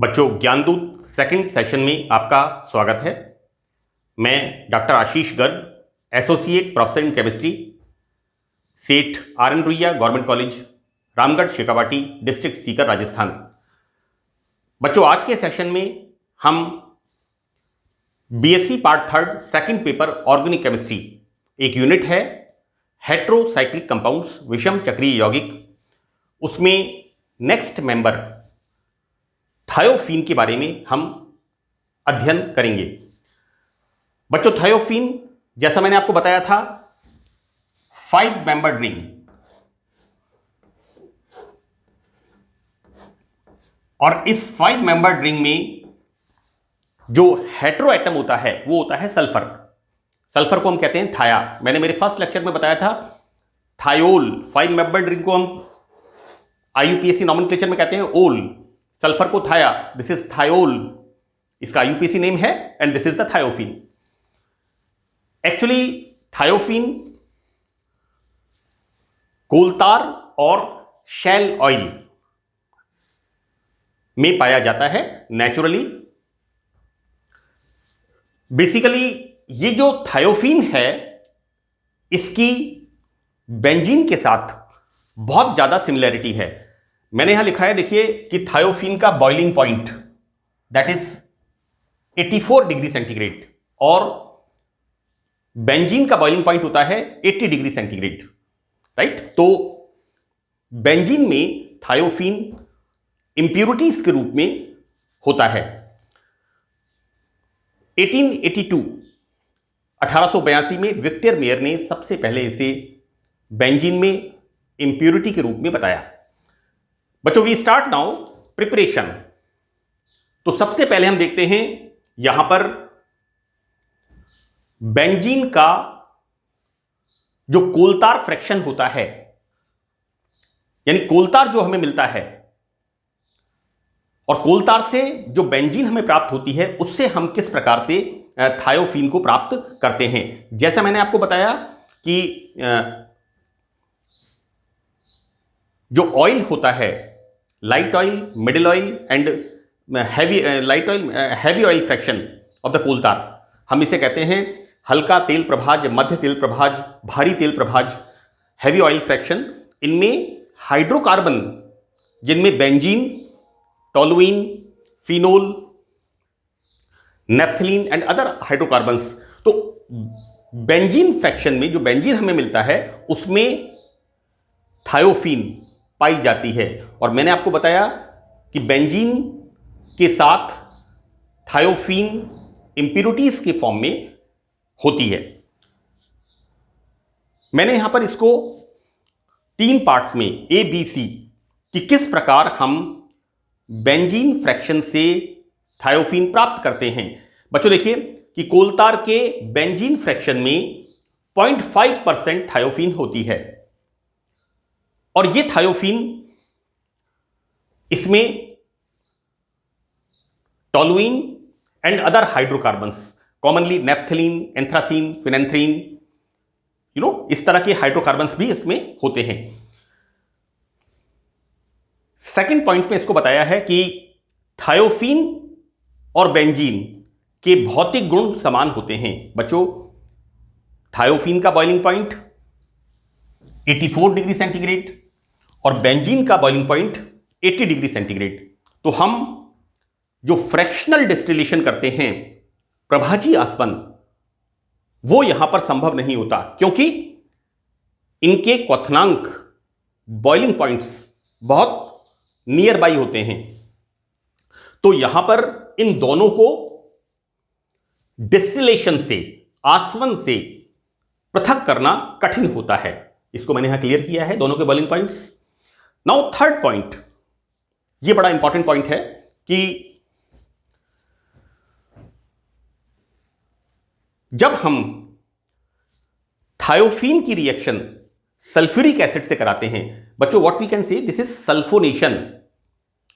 बच्चों, Gyandoot second session में आपका स्वागत है। मैं doctor Ashish Garg, associate professor in chemistry, Seth R N Ruia government college, Ramgarh Shekhawati, district Sikar, Rajasthan. बच्चों, आज के सेशन में हम BSc part third second paper organic chemistry, एक यूनिट है हेट्रोसाइक्लिक कंपाउंड्स, विषम चक्रीय यौगिक, उसमें नेक्स्ट मेंबर थायोफीन के बारे में हम अध्ययन करेंगे। बच्चों, थायोफीन जैसा मैंने आपको बताया था 5 मेंबर्ड रिंग, और इस 5 मेंबर्ड रिंग में जो हेटेरो एटम होता है वो होता है सल्फर। सल्फर को हम कहते हैं थाया। मैंने मेरे फर्स्ट लेक्चर में बताया था थायोल। 5 मेंबर्ड रिंग को हम आईयूपीएससी नॉमेनक्लेचर में कहते हैं ओल, सल्फर को थाया, दिस इज थायोल, इसका आईयूपीएससी नेम है, and this is the thiophene. Actually thiophene coal tar और शैल ऑयल में पाया जाता है नेचुरली। बेसिकली ये जो थायोफीन है इसकी बेंजीन के साथ बहुत ज्यादा सिमिलैरिटी है। मैंने यहां लिखा है, देखिए कि थायोफीन का boiling point that is 84 degree centigrade और बेंजीन का बॉइलिंग पॉइंट होता है 80 डिग्री सेंटीग्रेड, राइट। तो बेंजीन में थायोफीन इंप्यूरिटीज के रूप में होता है। 1882 में विक्टर मेयर ने सबसे पहले इसे बेंजीन में इंप्यूरिटी के रूप में बताया। बच्चों, वी स्टार्ट नाउ प्रिपरेशन। तो सबसे पहले हम देखते हैं यहां पर बेंजीन का जो कोलतार फ्रैक्शन होता है, यानी कोलतार जो हमें मिलता है और कोलतार से जो बेंजीन हमें प्राप्त होती है उससे हम किस प्रकार से थायोफीन को प्राप्त करते हैं। जैसा मैंने आपको बताया कि जो ऑयल होता है, light oil, middle oil and heavy oil fraction of the coal tar, हम इसे कहते हैं हल्का तेल प्रभाज, मध्य तेल प्रभाज, भारी तेल प्रभाज, हैवी ऑयल फ्रैक्शन। इनमें हाइड्रोकार्बन जिनमें benzene, toluene, phenol, naphthalene and other hydrocarbons. तो बेंजीन फ्रैक्शन में जो बेंजीन हमें मिलता है उसमें थायोफीन पाई जाती है। और मैंने आपको बताया कि बेंजीन के साथ थायोफीन इंप्यूरिटीज के फॉर्म में होती है। मैंने यहां पर इसको 3 पार्ट्स में ए बी सी कि किस प्रकार हम बेंजीन फ्रैक्शन से थायोफीन प्राप्त करते हैं। बच्चों देखिए कि कोलतार के बेंजीन फ्रैक्शन में 0.5% थायोफीन होती है, और ये थायोफीन इसमें toluene and other hydrocarbons, commonly naphthalene, anthracene, phenanthrene, इस तरह के हाइड्रोकार्बन्स भी इसमें होते हैं। सेकंड पॉइंट में इसको बताया है कि थायोफीन और बेंजीन के भौतिक गुण समान होते हैं। बच्चों, थायोफीन का बॉइलिंग पॉइंट 84 डिग्री सेंटीग्रेड और बेंजीन का बॉइलिंग पॉइंट 80 डिग्री सेंटीग्रेड। तो हम जो फ्रैक्शनल डिस्टिलेशन करते हैं, प्रभाजी आसवन, वो यहां पर संभव नहीं होता क्योंकि इनके क्वथनांक, बॉइलिंग पॉइंट्स बहुत नियर बाई होते हैं। तो यहां पर इन दोनों को डिस्टिलेशन से, आसवन से पृथक करना कठिन होता है। इसको मैंने यहां क्लियर किया है, दोनों के boiling points. Now third point, ये बड़ा इंपॉर्टेंट पॉइंट है कि जब हम थायोफीन की रिएक्शन सल्फ्यूरिक एसिड से कराते हैं, बच्चों what we can say, this is sulphonation.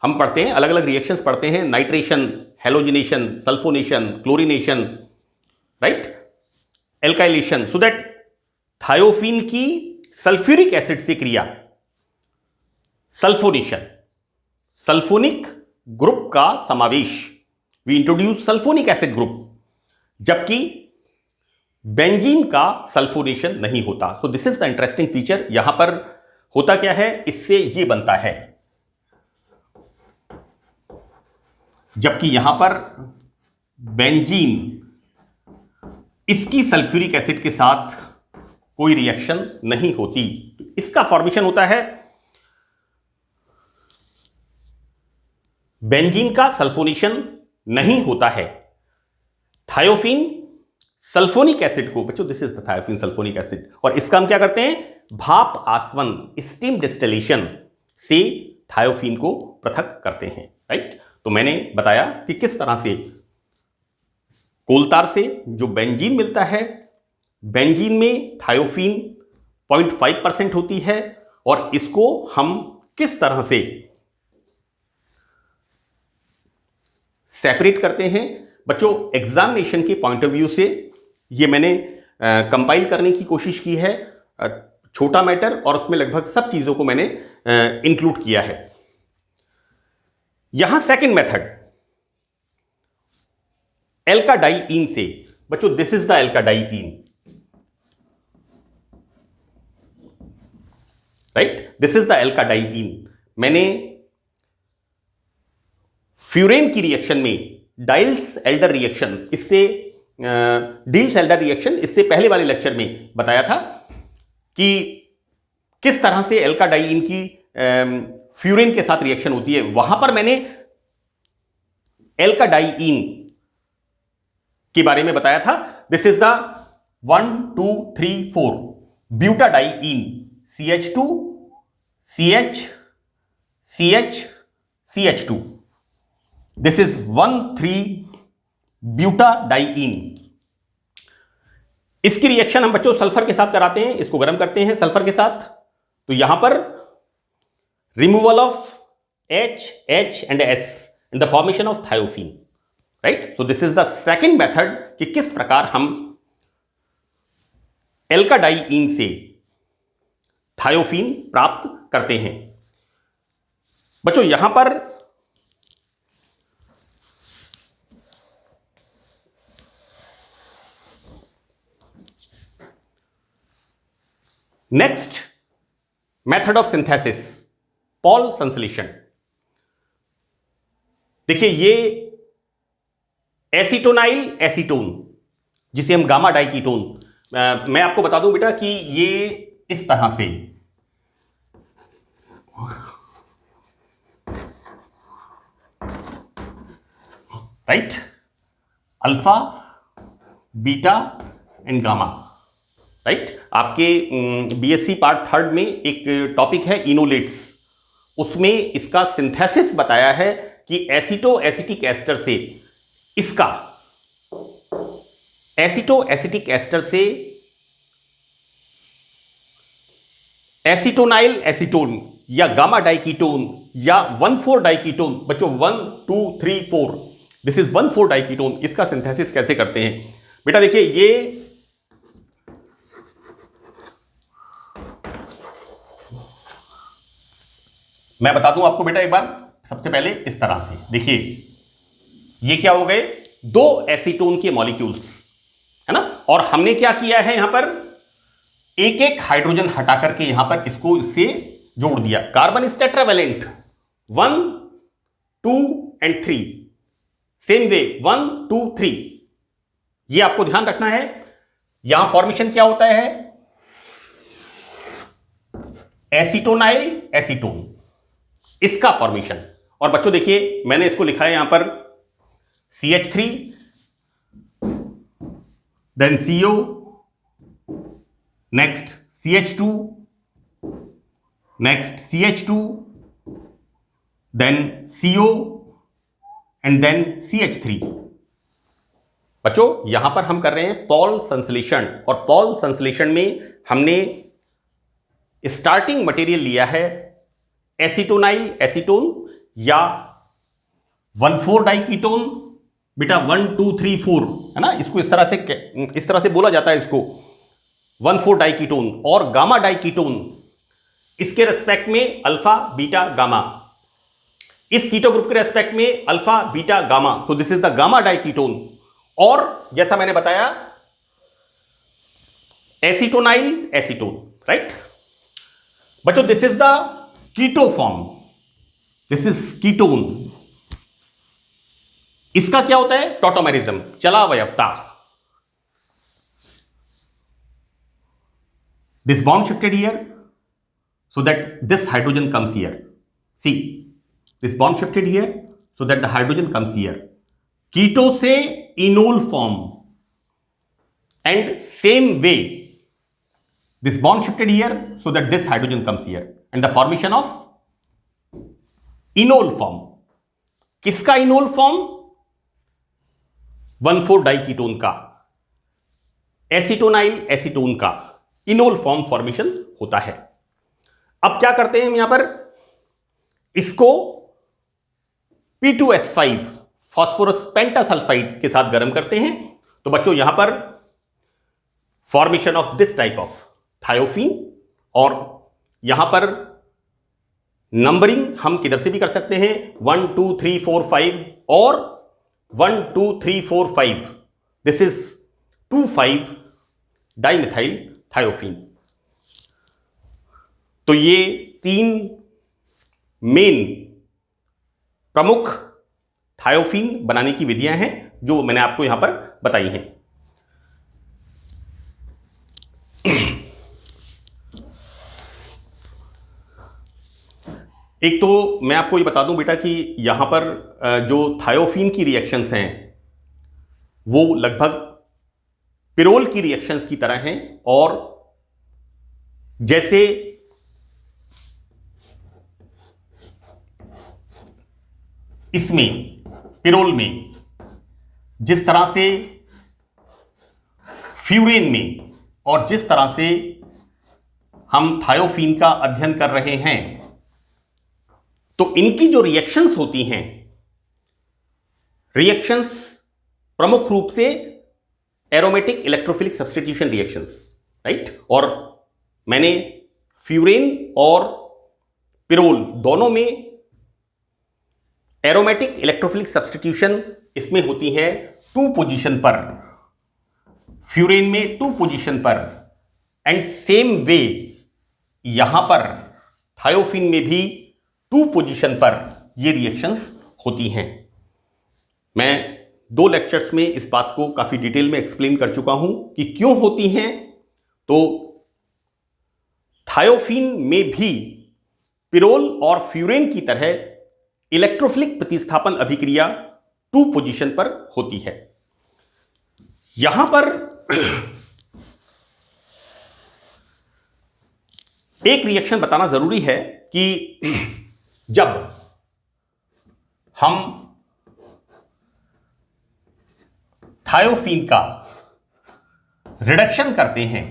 हम पढ़ते हैं, अलग अलग रिएक्शंस पढ़ते हैं, nitration, halogenation, sulphonation, chlorination, right, alkylation, so that thiophene की सल्फ्यूरिक एसिड से क्रिया, सल्फोनेशन, सल्फोनिक ग्रुप का समावेश, we introduce sulphonic acid group, जबकि बेंजीन का सल्फोनेशन नहीं होता। तो this is the interesting feature. यहां पर होता क्या है, इससे ये बनता है, जबकि यहां पर बेंजीन इसकी सल्फ्यूरिक एसिड के साथ कोई रिएक्शन नहीं होती। इसका फॉर्मेशन होता है, बेंजीन का सल्फोनेशन नहीं होता है, थायोफीन सल्फोनिक एसिड को, बच्चों this is the thiophene sulphonic acid, और इसका हम क्या करते हैं, भाप आसवन, स्टीम डिस्टिलेशन से थायोफीन को पृथक करते हैं, राइट। तो मैंने बताया कि किस तरह से कोलतार से जो बेंजीन मिलता है, बेंजीन में थायोफीन 0.5% होती है, और इसको हम किस तरह से सेपरेट करते हैं। बच्चों एग्जामिनेशन के पॉइंट ऑफ व्यू से ये मैंने कंपाइल करने की कोशिश की है, छोटा मैटर, और उसमें लगभग सब चीजों को मैंने इंक्लूड किया है। यहां सेकंड मेथड एल्काडाइईन से, बच्चों this is the alkadiyne, right, this is the alkadiyne. मैंने फ्यूरेन की रिएक्शन में डाइल्स एल्डर रिएक्शन, इससे डील्स एल्डर रिएक्शन, इससे पहले वाले लेक्चर में बताया था कि किस तरह से एल्काडाइईन की फ्यूरेन के साथ रिएक्शन होती है। वहां पर मैंने एल्काडाइईन के बारे में बताया था, this is the 1 2 3 4 ब्यूटाडाइईन, CH2 CH CH CH2, this is 1,3 ब्यूटाडाइईन। इसकी रिएक्शन हम बच्चों सल्फर के साथ कराते हैं, इसको गर्म करते हैं सल्फर के साथ, तो यहां पर removal of H H and S in the formation of thiophene, right. So this is the second method कि किस प्रकार हम एल्काडाइईन से थायोफीन प्राप्त करते हैं। बच्चों यहां पर next method of synthesis, Paul संश्लेषण। देखिए ये एसीटोनाइल एसीटोन, जिसे हम गामा डाइकीटोन, मैं आपको बता दूं बेटा कि ये इस तरह से, right, alpha beta and gamma, right. आपके बीएससी पार्ट 3 में एक टॉपिक है इनोलेट्स, उसमें इसका सिंथेसिस बताया है कि एसिटो एसिटिक एस्टर से, इसका एसिटो एसिटिक एस्टर से एसीटोनाइल एसीटोन या गामा डाइकीटोन या 1,4 डाइकीटोन, बच्चों 1 2 3 4, दिस इज 1,4 डाइकीटोन, इसका सिंथेसिस कैसे करते हैं बेटा। देखिए ये मैं बता दूं आपको बेटा एक बार, सबसे पहले इस तरह से देखिए, ये क्या हो गए, 2 एसीटोन के मॉलिक्यूल्स, है ना, और हमने क्या किया है, यहां पर एक एक हाइड्रोजन हटा करके यहां पर इसको इससे जोड़ दिया। Carbon is tetravalent, 1 2 and 3, same way 1 2 3, ये आपको ध्यान रखना है। यहां फॉर्मेशन क्या होता है, एसीटोनाइल एसीटोन, इसका फॉर्मेशन। और बच्चों देखिए मैंने इसको लिखा है यहां पर CH3, then CO, next CH2, next CH2, then CO and then CH3। बच्चों यहां पर हम कर रहे हैं पॉल संश्लेषण, और पॉल संश्लेषण में हमने स्टार्टिंग मटेरियल लिया है एसीटोनाइल एसीटोन या 1,4 डाइकीटोन, बेटा 1 2 3 4, है ना, इसको इस तरह से बोला जाता है इसको 1,4 डाइकीटोन, और गामा डाइकीटोन, इसके रेस्पेक्ट में अल्फा बीटा गामा। इस कीटो ग्रुप के रेस्पेक्ट में अल्फा बीटा गामा, तो this is the gamma diketone. और जैसा मैंने बताया एसीटोनाइल एसीटोन, राइट बच्चों, this is the keto form, this is ketone. इसका क्या होता है? टॉटोमेरिज्म, चला अवयवता। This bond shifted here so that this hydrogen comes here. See, this bond shifted here so that the hydrogen comes here. Keto से enol form, and same way this bond shifted here so that this hydrogen comes here, and the formation of enol form. किसका enol form? 1,4-डाइकीटोन का, एसीटोनाइल acetone का enol form formation होता है। अब क्या करते हैं हम यहां पर, इसको P2S5 फास्फोरस पेंटासल्फाइड के साथ गर्म करते हैं। तो बच्चों यहां पर formation of this type of thiophene, और यहां पर नंबरिंग हम किधर से भी कर सकते हैं, 1 2 3 4 5 और 1 2 3 4 5। This is 2,5 dimethyl thiophene. तो ये 3 मेन प्रमुख थायोफीन बनाने की विधियां हैं जो मैंने आपको यहां पर बताई हैं। एक तो मैं आपको ये बता दूं बेटा कि यहां पर जो थायोफीन की रिएक्शंस हैं वो लगभग पिरोल की रिएक्शंस की तरह हैं, और जैसे इसमें पिरोल में जिस तरह से फ्यूरेन में और जिस तरह से हम थायोफीन का अध्ययन कर रहे हैं, तो इनकी जो रिएक्शंस होती हैं, रिएक्शंस प्रमुख रूप से aromatic electrophilic substitution reactions, right. और मैंने फ्यूरेन और पिरोल दोनों में एरोमेटिक इलेक्ट्रोफिलिक सब्स्टिट्यूशन इसमें होती है 2 पोजीशन पर, फ्यूरेन में 2 पोजीशन पर, एंड सेम वे यहां पर थायोफीन में भी 2 पोजीशन पर ये रिएक्शंस होती हैं। मैं 2 लेक्चर्स में इस बात को काफी डिटेल में एक्सप्लेन कर चुका हूं कि क्यों होती हैं। तो थायोफीन में भी पिरोल और फ्यूरेन की तरह इलेक्ट्रोफिलिक प्रतिस्थापन अभिक्रिया 2 पोजीशन पर होती है। यहां पर एक रिएक्शन बताना जरूरी है कि जब हम थायोफीन का रिडक्शन करते हैं,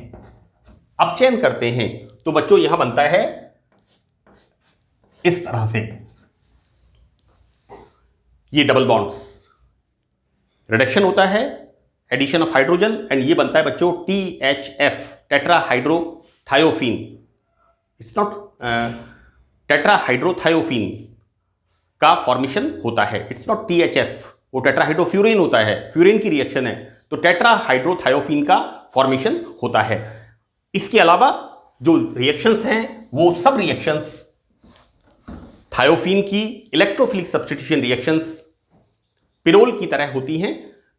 अपचयन करते हैं, तो बच्चों यहां बनता है इस तरह से, ये डबल बॉन्ड्स, रिडक्शन होता है, एडिशन ऑफ हाइड्रोजन, एंड ये बनता है बच्चों THF, टेट्राहाइड्रोथायोफीन। इट्स नॉट टेट्राहाइड्रोथायोफीन का फॉर्मेशन होता है, इट्स नॉट THF, वो टेट्राहाइड्रोफ्यूरेन होता है, फ्यूरेन की रिएक्शन है, तो टेट्राहाइड्रोथायोफीन का फॉर्मेशन होता है। इसके अलावा जो रिएक्शंस हैं वो सब रिएक्शंस थायोफीन की इलेक्ट्रोफिलिक सब्स्टिट्यूशन रिएक्शंस पिरोल की तरह होती हैं।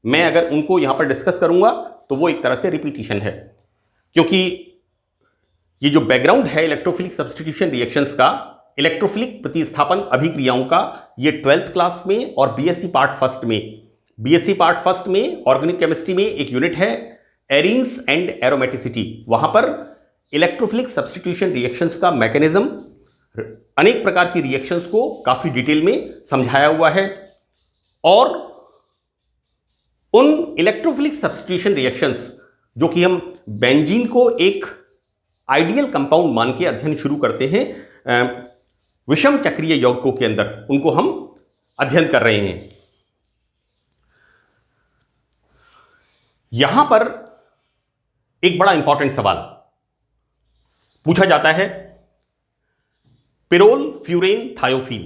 मैं अगर उनको यहां पर डिस्कस करूंगा तो वो एक तरह से रिपीटिशन है, क्योंकि ये जो बैकग्राउंड है इलेक्ट्रोफिलिक सब्स्टिट्यूशन रिएक्शंस का, इलेक्ट्रोफिलिक प्रतिस्थापन अभिक्रियाओं का, ये 12th क्लास में और बीएससी पार्ट फर्स्ट में ऑर्गेनिक केमिस्ट्री में एक यूनिट है एरीन्स एंड एरोमेटिसिटी, वहां पर इलेक्ट्रोफिलिक सब्स्टिट्यूशन रिएक्शंस का मैकेनिज्म, अनेक प्रकार की रिएक्शंस को काफी डिटेल में समझाया हुआ है। और उन इलेक्ट्रोफिलिक सब्स्टिट्यूशन रिएक्शंस जो कि हम बेंजीन को एक आइडियल कंपाउंड मान के अध्ययन शुरू करते हैं विषम चक्रीय यौगिकों के अंदर, उनको हम अध्ययन कर रहे हैं। यहां पर एक बड़ा इंपॉर्टेंट सवाल पूछा जाता है, पिरोल फ्यूरेन थायोफीन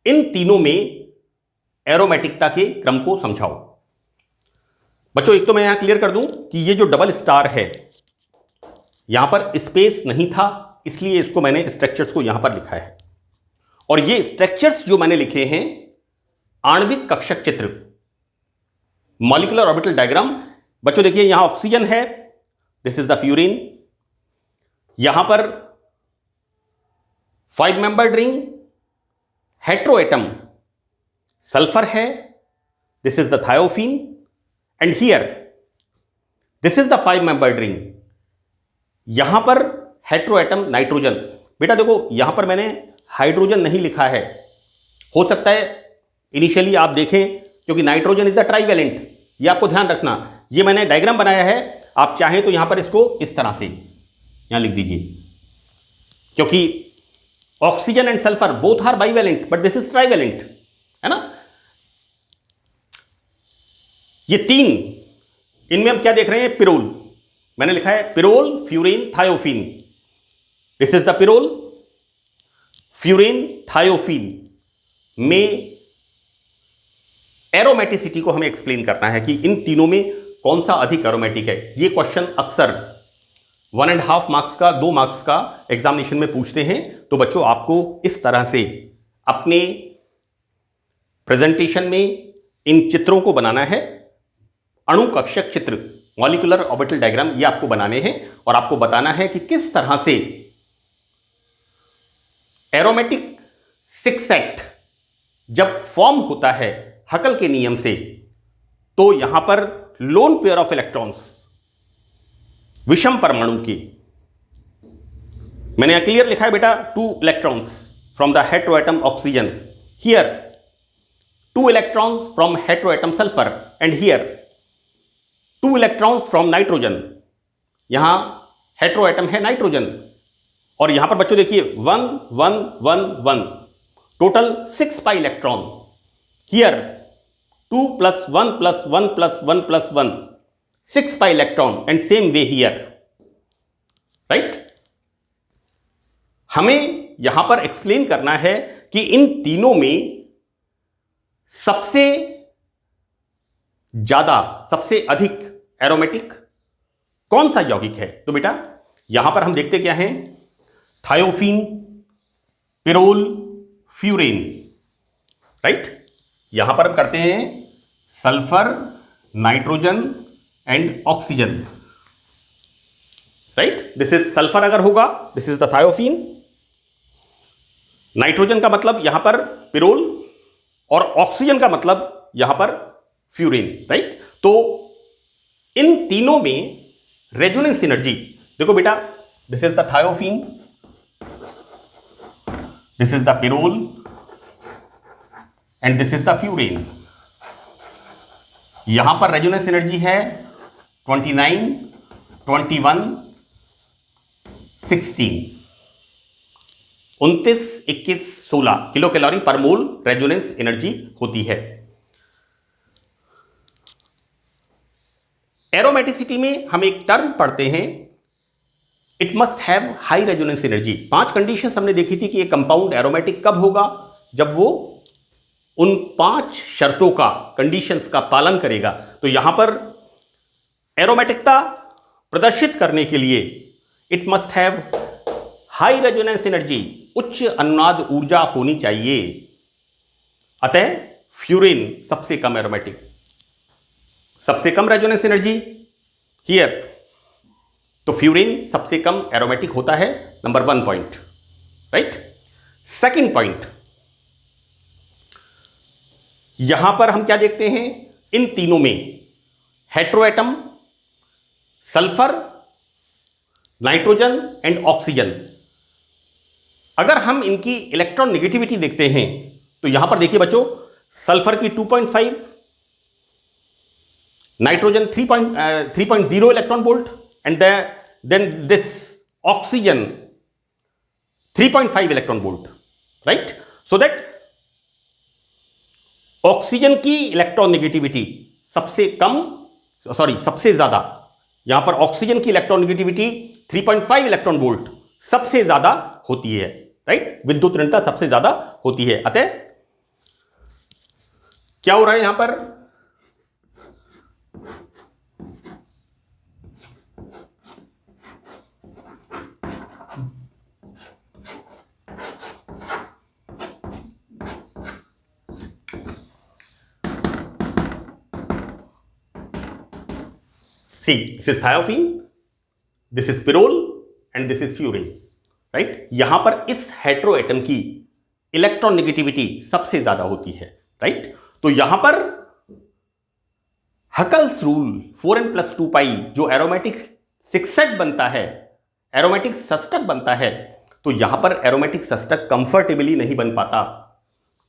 इन तीनों में एरोमेटिकता के क्रम को समझाओ। बच्चों एक तो मैं यहां क्लियर कर दूं कि ये जो डबल स्टार है, यहां पर स्पेस नहीं था, इसलिए इसको मैंने स्ट्रक्चर्स को यहां पर लिखा है। और ये स्ट्रक्चर्स जो मैंने लिखे हैं, आणविक कक्षक चित्र, मॉलिक्यूलर ऑर्बिटल डायग्राम। बच्चों देखिए यहां ऑक्सीजन है, दिस इज द फ्यूरिन। यहां पर 5 membered ring hetero atom sulphur है, this is the thiophene. And here this is the 5 membered ring, यहां पर हेट्रो एटम नाइट्रोजन। बेटा देखो यहां पर मैंने हाइड्रोजन नहीं लिखा है, हो सकता है इनिशियली आप देखें, क्योंकि नाइट्रोजन इज द ट्राइवेलेंट, ये आपको ध्यान रखना। ये मैंने डायग्राम बनाया है, आप चाहें तो यहां पर इसको इस तरह से यहां लिख दीजिए, क्योंकि oxygen and sulphur both are bivalent but this is trivalent, है ना। ये तीन, इनमें हम क्या देख रहे हैं, पिरोल। मैंने लिखा है pyrrole, furan, thiophene. This is the pyrrole, furan, thiophene. में एरोमेटिसिटी को हमें एक्सप्लेन करना है कि इन तीनों में कौन सा अधिक एरोमेटिक है। ये क्वेश्चन अक्सर 1.5 मार्क्स का, 2 मार्क्स का एग्जामिनेशन में पूछते हैं। तो बच्चों आपको इस तरह से अपने प्रेजेंटेशन में इन चित्रों को बनाना है। अणु कक्षक चित्र, मॉलिक्यूलर ऑर्बिटल डायग्राम, ये आपको बनाने हैं और आपको बताना है कि किस तरह से एरोमेटिक 6 सेट जब फॉर्म होता है हकल के नियम से, तो यहां पर लोन पेयर ऑफ इलेक्ट्रॉन्स, विषम परमाणु के, मैंने यहां क्लियर लिखा है बेटा, 2 electrons from the heteroatom oxygen, here 2 electrons from heteroatom sulphur, and here 2 electrons from nitrogen. यहां हेट्रोएटम है नाइट्रोजन, और यहां पर बच्चों देखिए 1 1 1 1, total 6 pi electron. Here 2 + 1 + 1 + 1 + 1, 6 pi electron, and same way here, right. हमें यहां पर एक्सप्लेन करना है कि इन तीनों में सबसे ज्यादा, सबसे अधिक एरोमेटिक कौन सा यौगिक है। तो बेटा यहां पर हम देखते क्या हैं, थायोफीन, पिरोल, फ्यूरेन, राइट। यहां पर हम करते हैं sulphur, nitrogen and oxygen, right. This is sulphur अगर होगा, this is the thiophene. Nitrogen का मतलब यहां पर पिरोल, और ऑक्सीजन का मतलब यहां पर फ्यूरेन, राइट। तो इन तीनों में रेजोनेंस एनर्जी देखो बेटा, this is the thiophene, this is the pyrrole, and this is the furan. यहां पर रेजोनेंस एनर्जी है 29, 21, 16, 29, 21, 16 किलो कैलोरी पर मोल रेजोनेंस एनर्जी होती है। एरोमेटिसिटी में हम एक टर्म पढ़ते हैं, it must have high resonance energy. 5 conditions हमने देखी थी कि ये कंपाउंड एरोमेटिक कब होगा, जब वो उन 5 शर्तों का, कंडीशंस का पालन करेगा। तो यहां पर एरोमेटिकता प्रदर्शित करने के लिए it must have high resonance energy, उच्च अनुनाद ऊर्जा होनी चाहिए। अतः फ्यूरिन सबसे कम एरोमेटिक, सबसे कम रेजोनेंस एनर्जी हियर, तो फ्यूरिन सबसे कम एरोमेटिक होता है, number 1 point, right. Second point, यहां पर हम क्या देखते हैं, इन तीनों में heteroatom, sulphur, nitrogen and oxygen, अगर हम इनकी इलेक्ट्रॉन नेगेटिविटी देखते हैं तो यहां पर देखिए बच्चों, सल्फर की 2.5, nitrogen 3.0 electron volt, and then this oxygen 3.5 electron volt, right. So that oxygen की इलेक्ट्रॉन नेगेटिविटी सबसे कम, सबसे ज्यादा, यहां पर ऑक्सीजन की इलेक्ट्रॉन नेगेटिविटी 3.5 इलेक्ट्रॉन वोल्ट सबसे ज्यादा होती है, राइट। विद्युत ऋणता सबसे ज्यादा होती है। अतः क्या हो रहा है यहां पर? See, this is thiopheने, this is pyrrole and this is furan, right? यहां पर इस हेटेरो एटम की इलेक्ट्रॉन नेगेटिविटी सबसे ज्यादा होती है, राइट? तो यहां पर हकल्स रूल 4n+2π जो एरोमेटिक सिक्सेट बनता है, एरोमेटिक सस्टक बनता है, तो यहां पर एरोमेटिक सस्टक कंफर्टेबली नहीं बन पाता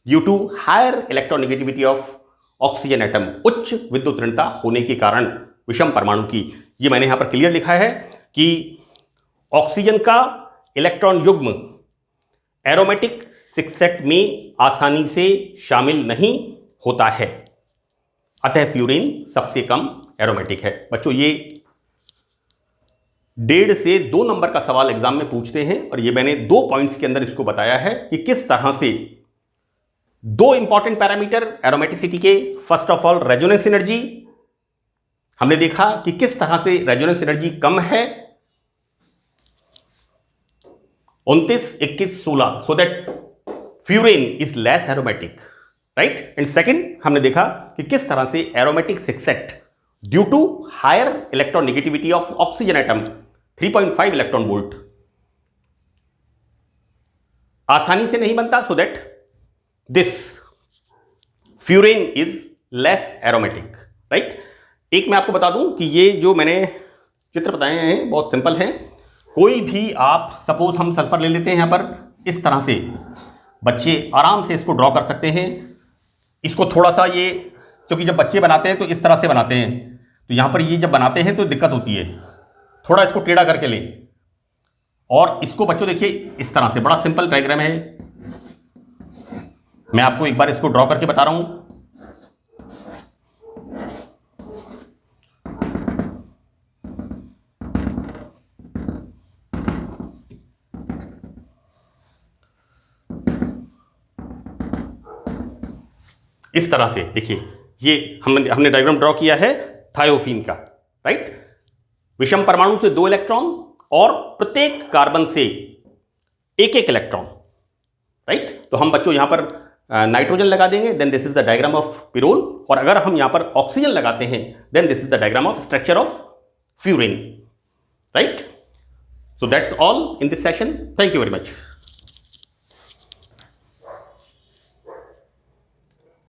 due to higher electronegativity of oxygen atom, उच्च विद्युत ऋणता होने के कारण विषम परमाणु की। ये मैंने यहां पर क्लियर लिखा है कि ऑक्सीजन का इलेक्ट्रॉन युग्म एरोमेटिक सिक्सेट में आसानी से शामिल नहीं होता है, अतः फ्यूरेन सबसे कम एरोमेटिक है। बच्चों, ये 1.5 से 2 नंबर का सवाल एग्जाम में पूछते हैं और ये मैंने 2 पॉइंट्स के अंदर इसको बताया है कि किस तरह से 2 इंपॉर्टेंट पैरामीटर एरोमेटिसिटी के। First of all resonance energy, हमने देखा कि किस तरह से रेजोनेंस एनर्जी कम है 29, 21, 16, so that furan is less aromatic, right? And second हमने देखा कि किस तरह से aromatic sextet due to higher electron negativity of oxygen atom 3.5 electron volt आसानी से नहीं बनता, so that this furan is less aromatic, right? एक मैं आपको बता दूं कि ये जो मैंने चित्र बताए हैं बहुत सिंपल हैं। कोई भी आप सपोज हम सल्फर ले लेते हैं, यहां पर इस तरह से बच्चे आराम से इसको ड्रॉ कर सकते हैं। इसको थोड़ा सा ये, क्योंकि जब बच्चे बनाते हैं तो इस तरह से बनाते हैं, तो यहां पर ये जब बनाते हैं तो दिक्कत होती है, थोड़ा इसको टेढ़ा करके लें और इसको बच्चों देखिए इस तरह से, बड़ा सिंपल डायग्राम है। मैं आपको एक बार इसको ड्रॉ करके बता रहा हूं। इस तरह से देखिए, ये हमने डायग्राम ड्रॉ किया है थायोफीन का, राइट? विषम परमाणु से 2 इलेक्ट्रॉन और प्रत्येक कार्बन से एक इलेक्ट्रॉन, राइट? तो हम बच्चों यहां पर नाइट्रोजन लगा देंगे, then this is the diagram of pyrrole, और अगर हम यहां पर ऑक्सीजन लगाते हैं then this is the diagram of structure of furan, right? So that's all in this session. Thank you very much.